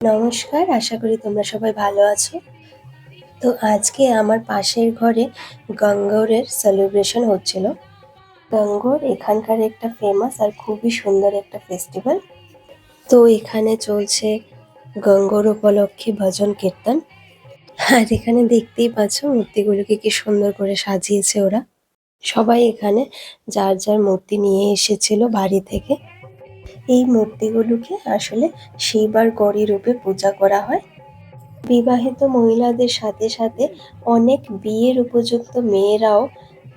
নমস্কার, আশা করি তোমরা সবাই ভালো আছো। তো আজকে আমার পাশের ঘরে গঙ্গোরের সেলিব্রেশন হচ্ছিল। গঙ্গোর এখানকার একটা ফেমাস আর খুবই সুন্দর একটা ফেস্টিভ্যাল। তো এখানে চলছে গঙ্গোর উপলক্ষে ভজন কীর্তন। আর এখানে দেখতেই পাচ্ছ মূর্তিগুলোকে কি সুন্দর করে সাজিয়েছে ওরা। সবাই এখানে যার যার মূর্তি নিয়ে এসেছিল বাড়ি থেকে। এই মূর্তিগুলোকে আসলে শিব আর গৌরী রূপে পূজা করা হয়। বিবাহিত মহিলাদের সাথে সাথে অনেক বিয়ের উপযুক্ত মেয়েরাও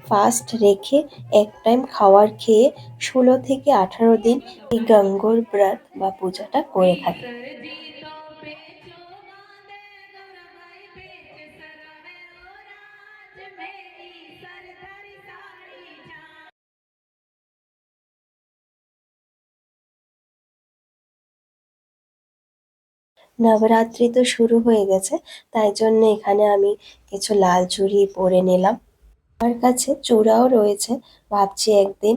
ফাস্ট রেখে এক টাইম খাবার খেয়ে 16 থেকে 18 দিন এই গঙ্গোর ব্রত বা পূজাটা করে থাকে। নবরাত্রি তো শুরু হয়ে গেছে, তাই জন্য এখানে আমি কিছু লাল চুড়ি পরে নিলাম। আমার কাছে চূড়াও রয়েছে, ভাবছি একদিন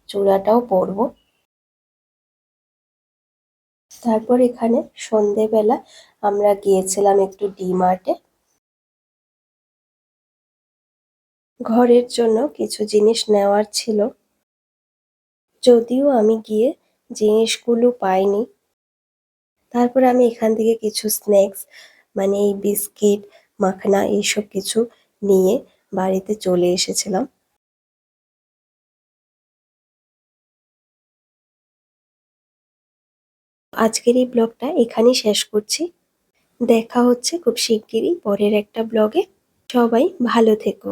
চূড়াটাও পরবো। তারপর এখানে সন্ধেবেলা আমরা গিয়েছিলাম একটু ডি-মার্টে। ঘরের জন্য কিছু জিনিস নেওয়ার ছিল, যদিও আমি গিয়ে জিনিসগুলো পাইনি। তারপর আমি এখান থেকে কিছু স্ন্যাক্স মানে এই বিস্কিট, মাখনা এইসব কিছু নিয়ে বাড়িতে চলে এসেছিলাম। আজকের এই ব্লগটা এখানেই শেষ করছি। দেখা হচ্ছে খুব শিগগিরই পরের একটা ব্লগে। সবাই ভালো থেকো।